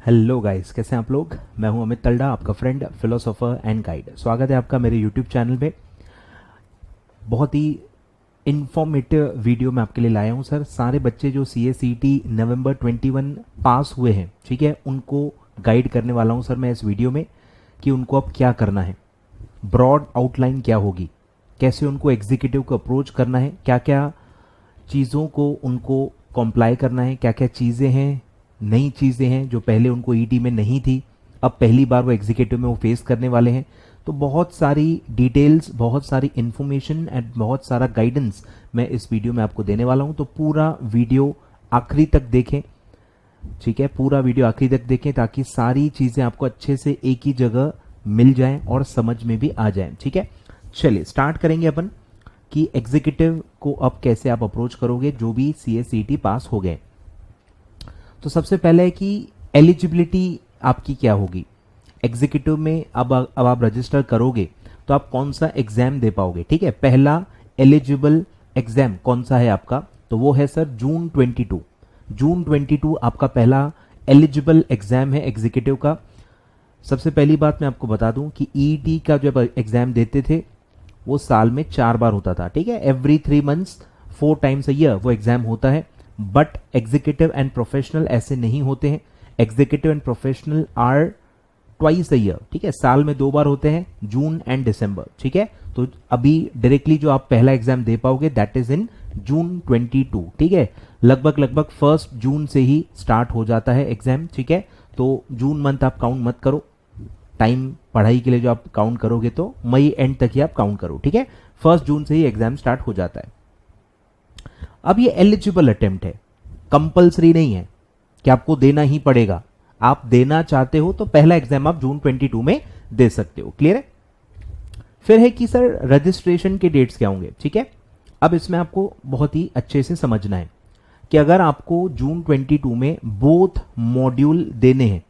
Hello guys, कैसे हैं आप लोग। मैं हूं अमित तलडा, आपका फ्रेंड, फिलोसोफर एंड गाइड। स्वागत है आपका मेरे यूट्यूब चैनल पे। बहुत ही इन्फॉर्मेटिव वीडियो मैं आपके लिए लाया हूं सर। सारे बच्चे जो CA/CET नवंबर 21 पास हुए हैं, ठीक है, उनको गाइड करने वाला हूं सर मैं इस वीडियो में कि उनको अब क्या करना है, ब्रॉड आउटलाइन क्या होगी, कैसे उनको एग्जीक्यूटिव को अप्रोच करना है, क्या क्या चीज़ों को उनको कॉम्प्लाई करना है, क्या क्या चीज़ें हैं, नई चीज़ें हैं जो पहले उनको ईटी में नहीं थी, अब पहली बार वो एग्जीक्यूटिव में वो फेस करने वाले हैं। तो बहुत सारी डिटेल्स, बहुत सारी इंफॉर्मेशन एंड बहुत सारा गाइडेंस मैं इस वीडियो में आपको देने वाला हूं। तो पूरा वीडियो आखिरी तक देखें, ठीक है, पूरा वीडियो आखिरी तक देखें ताकि सारी चीज़ें आपको अच्छे से एक ही जगह मिल जाएं और समझ में भी आ जाएं, ठीक है। चलिए स्टार्ट करेंगे अपन कि एग्जीक्यूटिव को अब कैसे आप अप्रोच करोगे जो भी CA/CET पास हो गए। तो सबसे पहले है कि एलिजिबिलिटी आपकी क्या होगी एग्जीक्यूटिव में। अब आप रजिस्टर करोगे तो आप कौन सा एग्जाम दे पाओगे, ठीक है। पहला एलिजिबल एग्जाम कौन सा है आपका, तो वो है सर जून 22। जून 22 आपका पहला एलिजिबल एग्जाम है एग्जीक्यूटिव का। सबसे पहली बात मैं आपको बता दूं कि EET का जब एग्जाम देते थे वो साल में 4 बार होता था, ठीक है। Every 3 months 4 times a year वो एग्जाम होता है। बट एग्जीक्यूटिव एंड प्रोफेशनल ऐसे नहीं होते हैं। Executive and professional are twice a year, ठीक है, साल में 2 बार होते हैं, जून एंड दिसंबर, ठीक है। तो अभी डायरेक्टली जो आप पहला एग्जाम दे पाओगे दैट इज इन जून 22, ठीक है। लगभग 1 जून से ही स्टार्ट हो जाता है एग्जाम, ठीक है। तो जून मंथ आप काउंट मत करो, टाइम पढ़ाई के लिए जो आप काउंट करोगे तो मई एंड तक ही आप काउंट करो, ठीक है। 1 जून से ही एग्जाम स्टार्ट हो जाता है। अब ये एलिजिबल अटेम्प्ट है, कंपलसरी नहीं है कि आपको देना ही पड़ेगा। आप देना चाहते हो तो पहला एग्जाम आप जून 22 में दे सकते हो, क्लियर है। फिर है कि सर रजिस्ट्रेशन के डेट्स क्या होंगे, ठीक है। अब इसमें आपको बहुत ही अच्छे से समझना है कि अगर आपको जून 22 में बोथ मॉड्यूल देने हैं,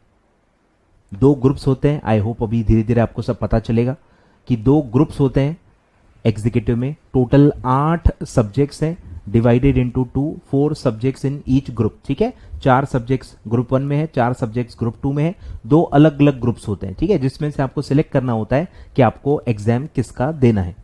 2 ग्रुप्स होते हैं। आई होप अभी धीरे धीरे आपको सब पता चलेगा कि 2 ग्रुप्स होते हैं एग्जीक्यूटिव में। टोटल 8 सब्जेक्ट्स हैं, divided into 4 subjects in each group, ठीक है। 4 सब्जेक्ट्स ग्रुप 1 में है, 4 सब्जेक्ट्स ग्रुप 2 में है। 2 अलग अलग ग्रुप्स होते हैं, ठीक है, जिसमें से आपको सिलेक्ट करना होता है कि आपको एग्जाम किसका देना है,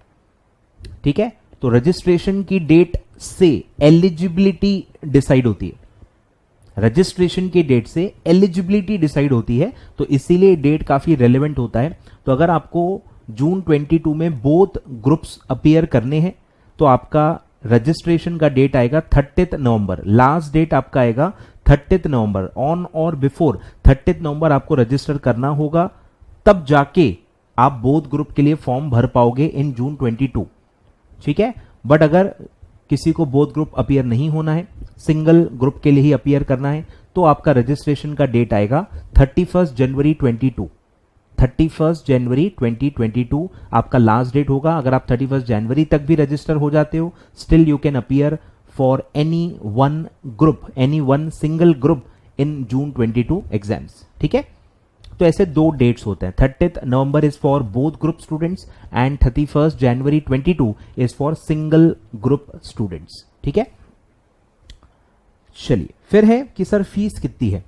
ठीक है। तो रजिस्ट्रेशन की डेट से एलिजिबिलिटी डिसाइड होती है। रजिस्ट्रेशन की डेट से एलिजिबिलिटी डिसाइड होती है, तो इसीलिए डेट काफी रेलेवेंट होता है। तो अगर आपको जून 22 में बोथ ग्रुप्स अपीयर करने हैं तो आपका रजिस्ट्रेशन का डेट आएगा 30 नवंबर। लास्ट डेट आपका आएगा 30 नवंबर। ऑन और बिफोर 30 नवंबर आपको रजिस्टर करना होगा, तब जाके आप बोथ ग्रुप के लिए फॉर्म भर पाओगे इन जून 22, ठीक है। बट अगर किसी को बोथ ग्रुप अपीयर नहीं होना है, सिंगल ग्रुप के लिए ही अपीयर करना है, तो आपका रजिस्ट्रेशन का डेट आएगा 31 जनवरी 22। 31 जनवरी 2022 आपका लास्ट डेट होगा। अगर आप 31 जनवरी तक भी रजिस्टर हो जाते हो, still you can appear for any one group, any one single group in June 22 exams, ठीक है। तो ऐसे 2 डेट्स होते हैं। 30 November is for both group students and 31 January 22 is for single group students, ठीक है। चलिए फिर है कि सर फीस कितनी है।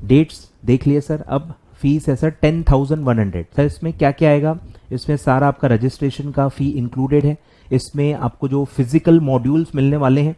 डेट्स देख लिए सर। अब फीस है सर 10,100। सर इसमें क्या क्या आएगा, इसमें सारा आपका रजिस्ट्रेशन का फी इंक्लूडेड है। इसमें आपको जो फिजिकल मॉड्यूल्स मिलने वाले हैं,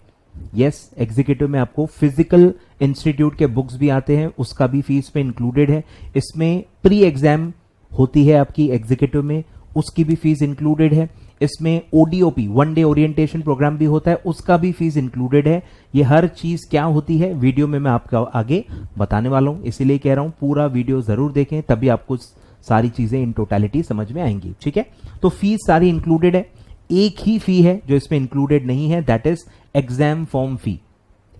यस, एग्जीक्यूटिव में आपको फिजिकल इंस्टीट्यूट के बुक्स भी आते हैं, उसका भी फीस में इंक्लूडेड है। इसमें प्री एग्जाम होती है आपकी एग्जीक्यूटिव में, उसकी भी फीस इंक्लूडेड है। इसमें ODOP 1 डे ओरिएंटेशन प्रोग्राम भी होता है, उसका भी फीस इंक्लूडेड है। ये हर चीज क्या होती है वीडियो में मैं आपको आगे बताने वाला हूं, इसीलिए कह रहा हूं पूरा वीडियो जरूर देखें, तभी आपको सारी चीजें इन टोटलिटी समझ में आएंगी, ठीक है। तो फीस सारी इंक्लूडेड है। एक ही फी है जो इसमें इंक्लूडेड नहीं है, that is exam form fee.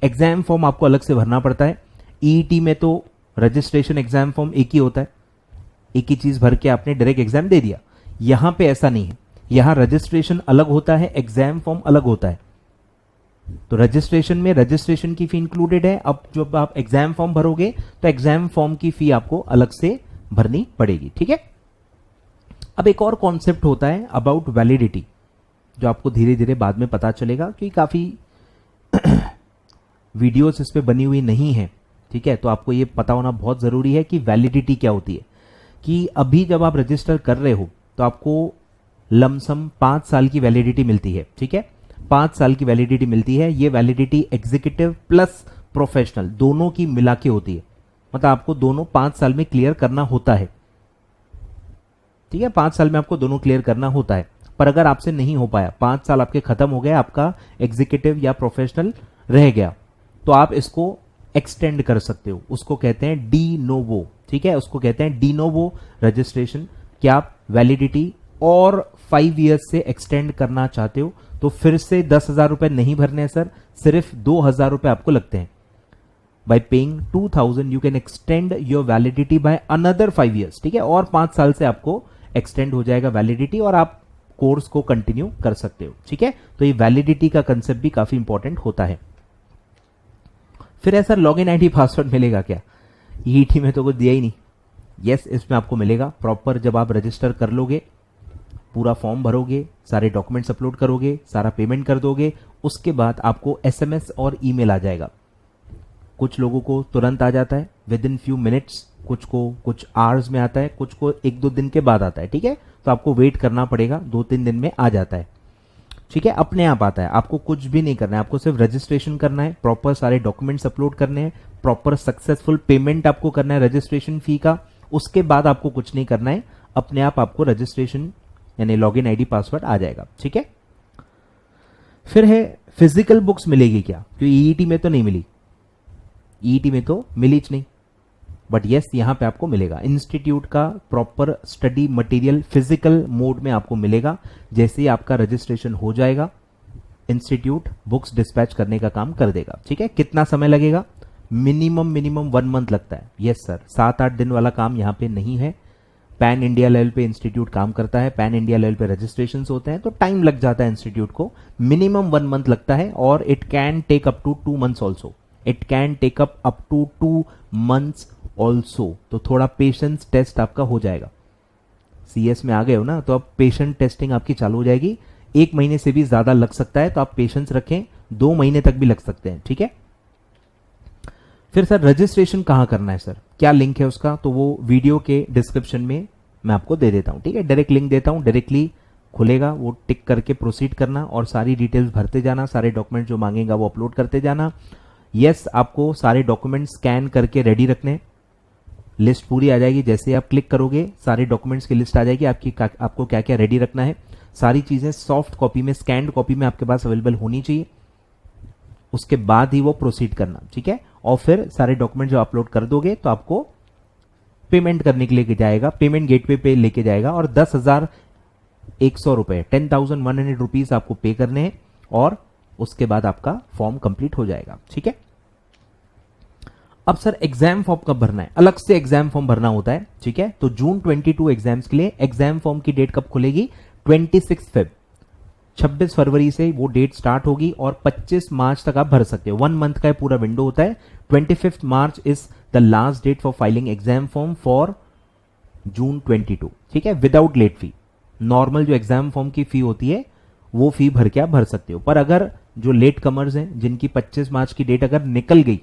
Exam form आपको अलग से भरना पड़ता है। EET में तो रजिस्ट्रेशन एग्जाम फॉर्म एक ही होता है, एक ही चीज भर के आपने डायरेक्ट एग्जाम दे दिया। यहां पे ऐसा नहीं है, यहां रजिस्ट्रेशन अलग होता है, एग्जाम फॉर्म अलग होता है। तो रजिस्ट्रेशन में रजिस्ट्रेशन की फी इंक्लूडेड है। अब जब आप एग्जाम फॉर्म भरोगे तो एग्जाम फॉर्म की फी आपको अलग से भरनी पड़ेगी, ठीक है। अब एक और कॉन्सेप्ट होता है अबाउट वैलिडिटी, जो आपको धीरे धीरे बाद में पता चलेगा, क्योंकि काफी वीडियोस इस पे बनी हुई नहीं है, ठीक है, तो आपको ये पता होना बहुत ज़रूरी है कि वैलिडिटी क्या होती है। कि अभी जब आप रजिस्टर कर रहे हो तो आपको लमसम 5 साल की वैलिडिटी मिलती है, ठीक है, 5 साल की वैलिडिटी मिलती है। ये वैलिडिटी एग्जीक्यूटिव प्लस प्रोफेशनल दोनों की मिला के होती है, मतलब आपको दोनों 5 साल में क्लियर करना होता है, ठीक है, 5 साल में आपको दोनों क्लियर करना होता है। पर अगर आपसे नहीं हो पाया, 5 साल आपके खत्म हो गए, आपका एग्जीक्यूटिव या प्रोफेशनल रह गया, तो आप इसको एक्सटेंड कर सकते हो, उसको कहते हैं डी नोवो, ठीक है, उसको कहते हैं डी नोवो रजिस्ट्रेशन। क्या आप वैलिडिटी और 5 ईयर्स से एक्सटेंड करना चाहते हो तो फिर से 10,000 रुपए नहीं भरने हैं सर, सिर्फ 2,000 रुपए आपको लगते हैं। Bye paying 2,000 you can extend your validity by another 5 years, ठीक है, और 5 साल से आपको एक्सटेंड हो जाएगा वैलिडिटी और आप कोर्स को कंटिन्यू कर सकते हो, ठीक है। तो ये वैलिडिटी का कंसेप्ट भी काफी इंपॉर्टेंट होता है। फिर है सर लॉगिन आईडी पासवर्ड मिलेगा क्या? ईईटी में तो कुछ दिया ही नहीं। यस, इसमें आपको मिलेगा प्रॉपर। जब आप रजिस्टर कर लोगे, पूरा फॉर्म भरोगे, सारे डॉक्यूमेंट्स अपलोड करोगे, सारा पेमेंट कर दोगे, उसके बाद आपको एसएमएस और ईमेल आ जाएगा। कुछ लोगों को तुरंत आ जाता है विद इन फ्यू मिनट्स, कुछ को कुछ आवर्स में आता है, कुछ को 1-2 दिन के बाद आता है, ठीक है, तो आपको वेट करना पड़ेगा, 2-3 दिन में आ जाता है, ठीक है, अपने आप आता है। आपको कुछ भी नहीं करना है, आपको सिर्फ रजिस्ट्रेशन करना है, प्रॉपर सारे डॉक्यूमेंट्स अपलोड करने हैं, प्रॉपर सक्सेसफुल पेमेंट आपको करना है रजिस्ट्रेशन फी का, उसके बाद आपको कुछ नहीं करना है, अपने आप आपको रजिस्ट्रेशन यानी लॉगिन आईडी पासवर्ड आ जाएगा, ठीक है। फिर है फिजिकल बुक्स मिलेगी क्या? क्योंकि ईईटी में तो नहीं मिली, ईईटी में तो मिली नहीं, बट यस यहां पे आपको मिलेगा। इंस्टीट्यूट का proper study material physical mode में आपको मिलेगा। जैसे ही आपका रजिस्ट्रेशन हो जाएगा, इंस्टीट्यूट बुक्स डिस्पैच करने का काम कर देगा, ठीक है। कितना समय लगेगा? मिनिमम 1 मंथ लगता है। यस सर, 7-8 दिन वाला काम यहाँ पे नहीं है। पैन इंडिया लेवल पे इंस्टीट्यूट काम करता है, पैन इंडिया लेवल पे रजिस्ट्रेशन होते हैं, तो टाइम लग जाता है इंस्टीट्यूट को, मिनिमम 1 मंथ लगता है, और it can take up to 2 months also, it can take up to 2 months also. तो थोड़ा पेशेंस टेस्ट आपका हो जाएगा। सीएस में आ गए हो ना, तो अब पेशेंट टेस्टिंग आपकी चालू हो जाएगी। 1 महीने से भी ज्यादा लग सकता है, तो आप पेशेंस रखें, 2 महीने तक भी लग सकते हैं, ठीक है। फिर सर रजिस्ट्रेशन कहां करना है सर, क्या लिंक है उसका? तो वो वीडियो के डिस्क्रिप्शन में मैं आपको दे देता हूं, ठीक है, डायरेक्ट लिंक देता हूं, डायरेक्टली खुलेगा, वो टिक करके प्रोसीड करना और सारी डिटेल्स भरते जाना, सारे डॉक्यूमेंट जो मांगेगा वो अपलोड करते जाना। यस, आपको सारे डॉक्यूमेंट स्कैन करके रेडी रखने, लिस्ट पूरी आ जाएगी। जैसे आप क्लिक करोगे सारे डॉक्यूमेंट्स की लिस्ट आ जाएगी, आपको क्या क्या रेडी रखना है। सारी चीजें सॉफ्ट कॉपी में, स्कैन्ड कॉपी में आपके पास अवेलेबल होनी चाहिए, उसके बाद ही वो प्रोसीड करना, ठीक है। और फिर सारे डॉक्यूमेंट जो अपलोड कर दोगे तो आपको पेमेंट करने के लिए जाएगा, पेमेंट गेटवे पे लेके जाएगा, और 10,100 रुपए 10,100 रुपीज आपको पे करने हैं, और उसके बाद आपका फॉर्म कंप्लीट हो जाएगा, ठीक है। अब सर एग्जाम फॉर्म कब भरना है? अलग से एग्जाम फॉर्म भरना होता है, ठीक है। तो जून 22 एग्जाम्स के लिए एग्जाम फॉर्म की डेट कब खुलेगी? 26 फेब, 26 फरवरी से वो डेट स्टार्ट होगी, और 25 मार्च तक आप भर सकते हो। 1 मंथ का पूरा विंडो होता है। 25 March is the last date for filing exam form for June 22, ठीक है, विदाउट लेट फी। नॉर्मल जो एग्जाम फॉर्म की फी होती है वो फी भर के आप भर सकते हो, पर अगर जो लेट कमर्स हैं जिनकी 25 मार्च की डेट अगर निकल गई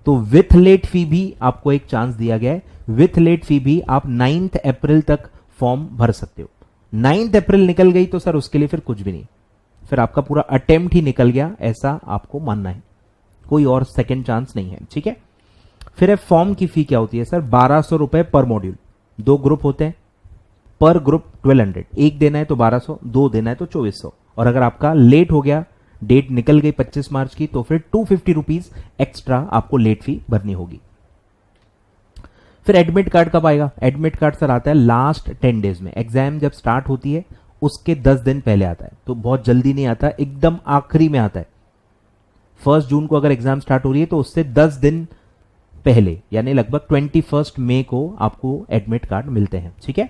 तो विथ लेट फी भी आपको एक चांस दिया गया है। विथ लेट फी भी आप 9 अप्रैल तक फॉर्म भर सकते हो। 9 अप्रैल निकल गई तो सर उसके लिए फिर कुछ भी नहीं, फिर आपका पूरा अटेम्प्ट ही निकल गया, ऐसा आपको मानना है, कोई और सेकंड चांस नहीं है, ठीक है। फिर फॉर्म की फी क्या होती है सर? 1200 रुपए पर मॉड्यूल। 2 ग्रुप होते हैं, पर ग्रुप 1200, एक देना है तो 1200, 2 देना है तो 2400, और अगर आपका लेट हो गया, डेट निकल गई 25 मार्च की, तो फिर 250 रुपीज एक्स्ट्रा आपको लेट फी भरनी होगी। फिर एडमिट कार्ड कब आएगा? एडमिट कार्ड सर आता है लास्ट 10 डेज में। एग्जाम जब स्टार्ट होती है उसके 10 दिन पहले आता है, तो बहुत जल्दी नहीं आता, एकदम आखिरी में आता है। 1 जून को अगर एग्जाम स्टार्ट हो रही है तो उससे 10 दिन पहले, यानी लगभग 21 मई को आपको एडमिट कार्ड मिलते हैं, ठीक है।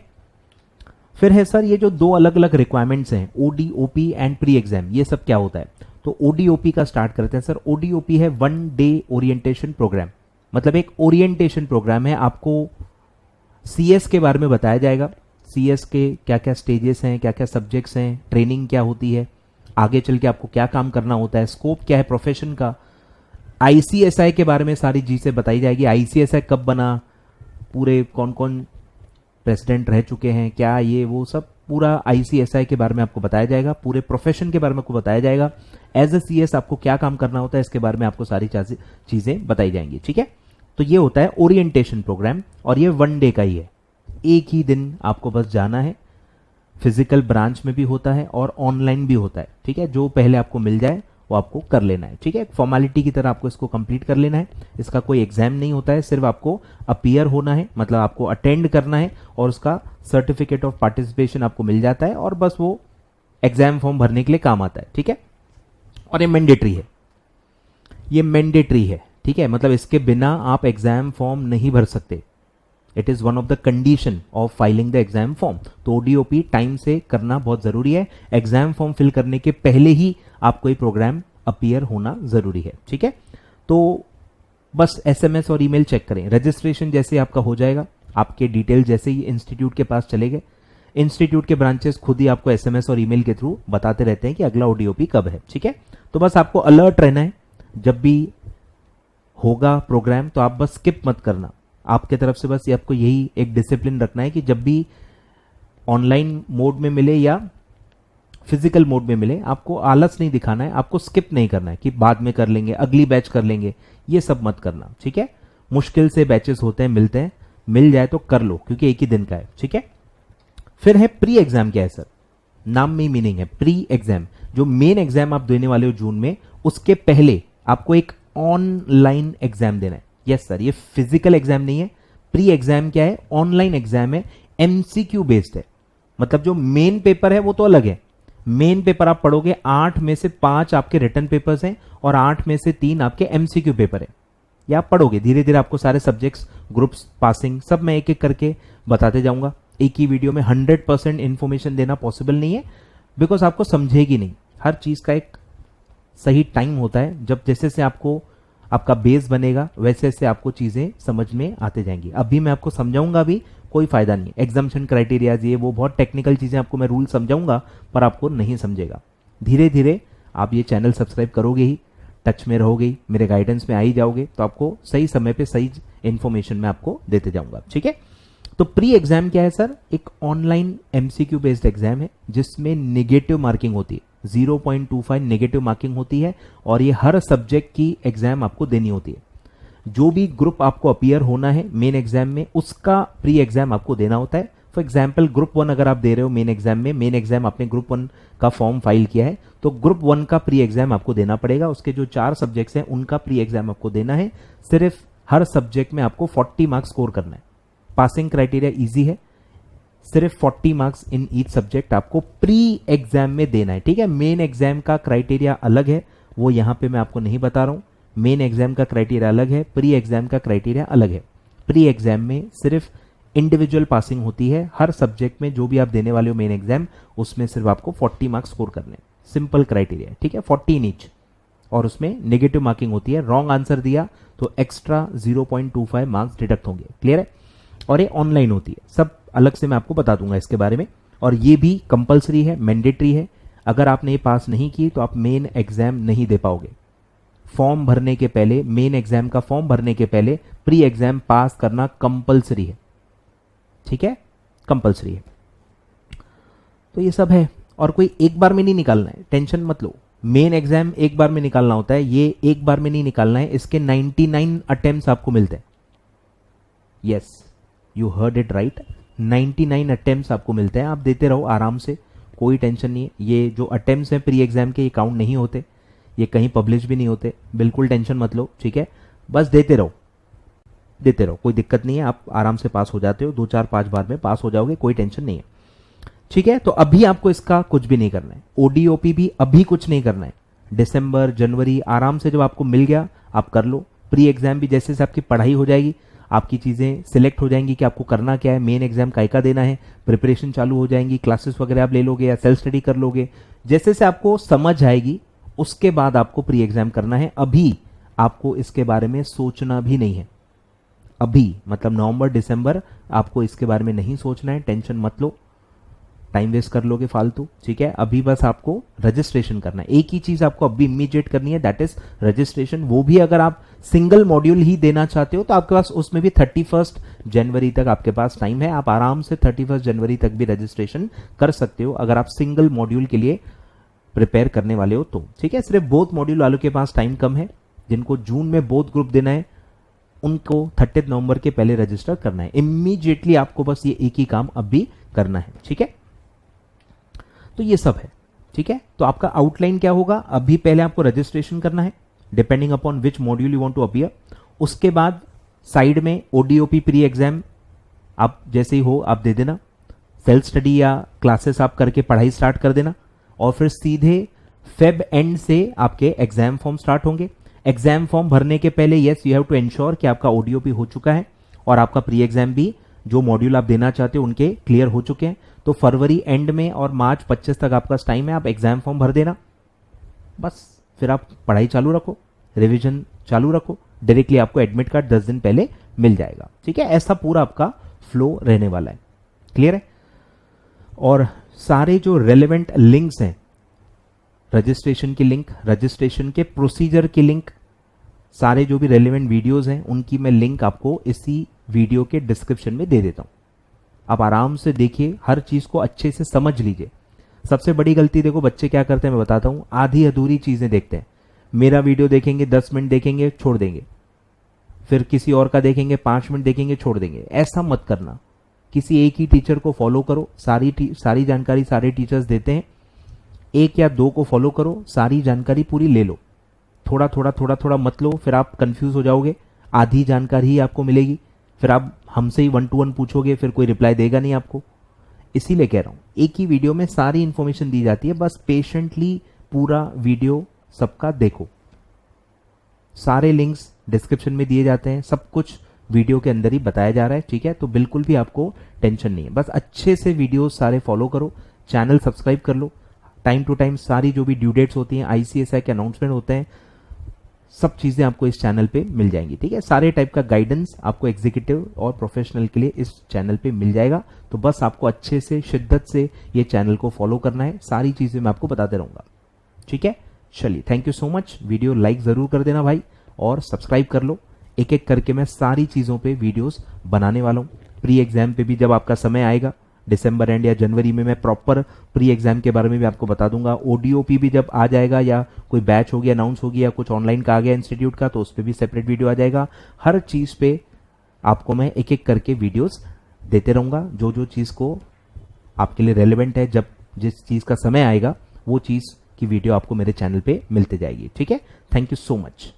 फिर है सर ये जो 2 अलग अलग रिक्वायरमेंट्स हैं, ओडीओपी एंड प्री एग्जाम, ये सब क्या होता है? तो ओडीओपी का स्टार्ट करते हैं सर। ओडीओपी है 1 डे ओरिएंटेशन प्रोग्राम, मतलब एक ओरिएंटेशन प्रोग्राम है। आपको सीएस के बारे में बताया जाएगा, सीएस के क्या क्या स्टेजेस हैं, क्या क्या सब्जेक्ट्स हैं, ट्रेनिंग क्या होती है, आगे चल के आपको क्या काम करना होता है, स्कोप क्या है प्रोफेशन का, आईसीएसआई के बारे में सारी चीजें बताई जाएगी। आईसीएसआई कब बना, पूरे कौन कौन प्रेसिडेंट रह चुके हैं, क्या ये वो सब पूरा आईसीएसआई के बारे में आपको बताया जाएगा। पूरे प्रोफेशन के बारे में आपको बताया जाएगा। एज अ सीएस आपको क्या काम करना होता है इसके बारे में आपको सारी चीजें बताई जाएंगी। ठीक है, तो ये होता है ओरिएंटेशन प्रोग्राम और ये 1 डे का ही है। एक ही दिन आपको बस जाना है। फिजिकल ब्रांच में भी होता है और ऑनलाइन भी होता है। ठीक है, जो पहले आपको मिल जाए वो आपको कर लेना है। ठीक है, फॉर्मेलिटी की तरह आपको इसको कंप्लीट कर लेना है। इसका कोई एग्जाम नहीं होता है, सिर्फ आपको अपीयर होना है, मतलब आपको अटेंड करना है और उसका सर्टिफिकेट ऑफ पार्टिसिपेशन आपको मिल जाता है और बस वो एग्जाम फॉर्म भरने के लिए काम आता है। ठीक है, और ये मैंडेटरी है, ये मैंडेटरी है। ठीक है, मतलब इसके बिना आप एग्जाम फॉर्म नहीं भर सकते। It is one of the condition of filing the exam form. तो ओडीओपी टाइम से करना बहुत जरूरी है। एग्जाम फॉर्म फिल करने के पहले ही आपको ये प्रोग्राम अपीयर होना जरूरी है। ठीक है, तो बस एसएमएस और ईमेल चेक करें। रजिस्ट्रेशन जैसे आपका हो जाएगा, आपके डिटेल जैसे ही इंस्टीट्यूट के पास चले गए, इंस्टीट्यूट के ब्रांचेस खुद ही आपको एसएमएस और ईमेल के थ्रू बताते रहते हैं कि अगला ओडीओपी कब है। ठीक है, तो बस आपको अलर्ट रहना है। जब भी होगा प्रोग्राम तो आप बस स्किप मत करना। आपके तरफ से बस ये आपको यही एक डिसिप्लिन रखना है कि जब भी ऑनलाइन मोड में मिले या फिजिकल मोड में मिले, आपको आलस नहीं दिखाना है, आपको स्किप नहीं करना है कि बाद में कर लेंगे, अगली बैच कर लेंगे, ये सब मत करना। ठीक है, मुश्किल से बैचेस होते हैं, मिलते हैं, मिल जाए तो कर लो क्योंकि एक ही दिन का है। ठीक है, फिर है प्री एग्जाम। क्या है सर? नाम में ही मीनिंग है प्री एग्जाम। जो मेन एग्जाम आप देने वाले हो जून में, उसके पहले आपको एक ऑनलाइन एग्जाम देना है। यस सर, ये फिजिकल एग्जाम नहीं है। प्री एग्जाम क्या है? ऑनलाइन एग्जाम है, एमसीक्यू बेस्ड है। मतलब जो मेन पेपर है वो तो अलग है। मेन पेपर आप पढ़ोगे, 8 में से 5 आपके रिटन पेपर्स हैं और 8 में से 3 आपके एमसीक्यू पेपर है। ये आप पढ़ोगे धीरे धीरे, आपको सारे सब्जेक्ट्स, ग्रुप्स, पासिंग सब मैं एक एक करके बताते जाऊंगा। एक ही वीडियो में 100% इंफॉर्मेशन देना पॉसिबल नहीं है, बिकॉज आपको समझेगी नहीं। हर चीज का एक सही टाइम होता है। जब जैसे से आपको आपका बेस बनेगा वैसे से आपको चीजें समझ में आते जाएंगी। अभी मैं आपको समझाऊंगा भी कोई फायदा नहीं। एग्जामिशन क्राइटेरियाज ये वो बहुत टेक्निकल चीजें आपको मैं रूल समझाऊंगा पर आपको नहीं समझेगा। धीरे धीरे आप ये चैनल सब्सक्राइब करोगे ही, टच में रहोगे ही, मेरे गाइडेंस में आ ही जाओगे तो आपको सही समय पे सही इंफॉर्मेशन मैं आपको देते जाऊंगा। ठीक है, तो प्री एग्जाम क्या है सर? एक ऑनलाइन एमसीक्यू बेस्ड एग्जाम है जिसमें नेगेटिव मार्किंग होती है। 0.25 नेगेटिव मार्किंग होती है और ये हर सब्जेक्ट की एग्जाम आपको देनी होती है। जो भी ग्रुप आपको अपीयर होना है मेन एग्जाम में, उसका प्री एग्जाम आपको देना होता है। फॉर एग्जाम्पल ग्रुप 1 अगर आप दे रहे हो मेन एग्जाम में, मेन एग्जाम आपने ग्रुप 1 का फॉर्म फाइल किया है तो ग्रुप 1 का प्री एग्जाम आपको देना पड़ेगा। उसके जो 4 सब्जेक्ट्स हैं उनका प्री एग्जाम आपको देना है। सिर्फ हर सब्जेक्ट में आपको 40 मार्क्स स्कोर करना है। पासिंग क्राइटेरिया इजी है, सिर्फ 40 मार्क्स इन ईच सब्जेक्ट आपको प्री एग्जाम में देना है। ठीक है, मेन एग्जाम का क्राइटेरिया अलग है, वो यहां पे मैं आपको नहीं बता रहा हूं। मेन एग्जाम का क्राइटेरिया अलग है, प्री एग्जाम का क्राइटेरिया अलग है। प्री एग्जाम में सिर्फ इंडिविजुअल पासिंग होती है। हर सब्जेक्ट में जो भी आप देने वाले हो मेन एग्जाम, उसमें सिर्फ आपको 40 मार्क्स स्कोर करने हैं। सिंपल क्राइटेरिया है। ठीक है, 40 इन ईच, और उसमें नेगेटिव मार्किंग होती है। रॉन्ग आंसर दिया तो एक्स्ट्रा 0.25 मार्क्स डिडक्ट होंगे। क्लियर है? और ये ऑनलाइन होती है। सब अलग से मैं आपको बता दूंगा इसके बारे में। और ये भी कंपलसरी है, मैंडेटरी है। अगर आपने ये पास नहीं की तो आप मेन एग्जाम नहीं दे पाओगे। फॉर्म भरने के पहले, मेन एग्जाम का फॉर्म भरने के पहले प्री एग्जाम पास करना कंपलसरी है। ठीक है, कंपलसरी है। तो ये सब है और कोई एक बार में नहीं निकालना है, टेंशन मत लो। मेन एग्जाम एक बार में निकालना होता है, ये एक बार में नहीं निकालना है। इसके 99 अटेम्प्ट्स आपको मिलते हैं। Yes, you heard it right, 99 attempts आपको मिलते हैं। आप देते रहो आराम से, कोई टेंशन नहीं है। ये जो अटेम्प्ट्स हैं प्री एग्जाम के, ये काउंट नहीं होते, ये कहीं पब्लिश भी नहीं होते। बिल्कुल टेंशन मत लो। ठीक है, बस देते रहो, देते रहो, कोई दिक्कत नहीं है। आप आराम से पास हो जाते हो, 2 4 5 बार में पास हो जाओगे, कोई टेंशन नहीं है। ठीक है, तो अभी आपको इसका कुछ भी नहीं करना है। ओडीओपी भी अभी कुछ नहीं करना है। दिसंबर जनवरी आराम से जब आपको मिल गया आप कर लो। प्री एग्जाम भी जैसे से आपकी पढ़ाई हो जाएगी, आपकी चीजें सिलेक्ट हो जाएंगी कि आपको करना क्या है, मेन एग्जाम का देना है, प्रिपरेशन चालू हो जाएंगी, क्लासेस वगैरह आप ले लोगे या सेल्फ स्टडी कर लोगे। जैसे से आपको समझ आएगी उसके बाद आपको प्री एग्जाम करना है। अभी आपको इसके बारे में सोचना भी नहीं है। अभी मतलब नवंबर दिसंबर आपको इसके बारे में नहीं सोचना है, टेंशन मत लो। टाइम वेस्ट कर लोगे फालतू, ठीक है। अभी बस आपको रजिस्ट्रेशन करना है, एक ही चीज आपको अभी इमीडिएट करनी है, दैट इज रजिस्ट्रेशन। वो भी अगर आप सिंगल मॉड्यूल ही देना चाहते हो तो आपके पास उसमें भी 31 जनवरी तक आपके पास टाइम है। आप आराम से 31 जनवरी तक भी रजिस्ट्रेशन कर सकते हो अगर आप सिंगल मॉड्यूल के लिए प्रिपेयर करने वाले हो तो, ठीक है। सिर्फ बोथ मॉड्यूल वालों के पास टाइम कम है, जिनको जून में बोथ ग्रुप देना है उनको 30 नवंबर के पहले रजिस्टर करना है। इमीडिएटली आपको बस ये एक ही काम अभी करना है, ठीक है। तो ये सब है, ठीक है। तो आपका आउटलाइन क्या होगा, अभी पहले आपको रजिस्ट्रेशन करना है depending upon which module you want to appear. उसके बाद साइड में ओडीओपी प्री एग्जाम आप जैसे ही हो आप दे देना, सेल्फ स्टडी या क्लासेस आप करके पढ़ाई स्टार्ट कर देना, और फिर सीधे फेब एंड से आपके एग्जाम फॉर्म स्टार्ट होंगे। एग्जाम फॉर्म भरने के पहले yes you have to ensure कि आपका ओडीओपी हो चुका है और आपका प्री एग्जाम भी जो मॉड्यूल आप देना चाहते हो उनके क्लियर हो चुके हैं। तो फरवरी एंड में और मार्च 25 तक आपका टाइम है, आप एग्जाम फॉर्म भर देना, बस फिर आप पढ़ाई चालू रखो, रिवीजन चालू रखो, डायरेक्टली आपको एडमिट कार्ड 10 दिन पहले मिल जाएगा, ठीक है। ऐसा पूरा आपका फ्लो रहने वाला है, क्लियर है। और सारे जो रेलेवेंट लिंक्स हैं, रजिस्ट्रेशन की लिंक, रजिस्ट्रेशन के प्रोसीजर की लिंक, सारे जो भी रेलेवेंट वीडियोस हैं उनकी मैं लिंक आपको इसी वीडियो के डिस्क्रिप्शन में दे देता हूं। आप आराम से देखिए, हर चीज को अच्छे से समझ लीजिए। सबसे बड़ी गलती देखो बच्चे क्या करते हैं मैं बताता हूं, आधी अधूरी चीजें देखते हैं। मेरा वीडियो देखेंगे, 10 मिनट देखेंगे, छोड़ देंगे, फिर किसी और का देखेंगे, 5 मिनट देखेंगे, छोड़ देंगे। ऐसा मत करना, किसी एक ही टीचर को फॉलो करो, सारी जानकारी सारे टीचर्स देते हैं, एक या दो को फॉलो करो, सारी जानकारी पूरी ले लो। थोड़ा थोड़ा मत लो, फिर आप कंफ्यूज हो जाओगे, आधी जानकारी ही आपको मिलेगी, फिर आप हमसे ही 1 to 1 पूछोगे, फिर कोई रिप्लाई देगा नहीं आपको। इसीलिए कह रहा हूं, एक ही वीडियो में सारी इंफॉर्मेशन दी जाती है, बस पेशेंटली पूरा वीडियो सबका देखो। सारे लिंक्स डिस्क्रिप्शन में दिए जाते हैं, सब कुछ वीडियो के अंदर ही बताया जा रहा है, ठीक है। तो बिल्कुल भी आपको टेंशन नहीं है, बस अच्छे से वीडियो सारे फॉलो करो, चैनल सब्सक्राइब कर लो, टाइम टू टाइम सारी जो भी ड्यू डेट्स होती हैं, आईसीएसआई के अनाउंसमेंट होते हैं, सब चीजें आपको इस चैनल पे मिल जाएंगी, ठीक है। सारे टाइप का गाइडेंस आपको एग्जीक्यूटिव और प्रोफेशनल के लिए इस चैनल पे मिल जाएगा। तो बस आपको अच्छे से शिद्दत से ये चैनल को फॉलो करना है, सारी चीजें मैं आपको बताते रहूंगा, ठीक है। चलिए, thank you so much. Video like जरूर कर देना भाई, और सब्सक्राइब कर लो। एक एक करके मैं सारी चीजों पे वीडियोस बनाने वाला हूँ। प्री एग्जाम पे भी जब आपका समय आएगा दिसंबर एंड या जनवरी में, मैं प्रॉपर प्री एग्जाम के बारे में भी आपको बता दूंगा। ओडीओपी भी जब आ जाएगा, या कोई बैच होगी अनाउंस होगी, या कुछ ऑनलाइन का आ गया इंस्टीट्यूट का, तो उस पर भी सेपरेट वीडियो आ जाएगा। हर चीज पे आपको मैं एक एक करके वीडियोस देते रहूंगा, जो जो चीज को आपके लिए रेलेवेंट है, जब जिस चीज का समय आएगा वो चीज की वीडियो आपको मेरे चैनल पे मिलते जाएगी, ठीक है। Thank you so much.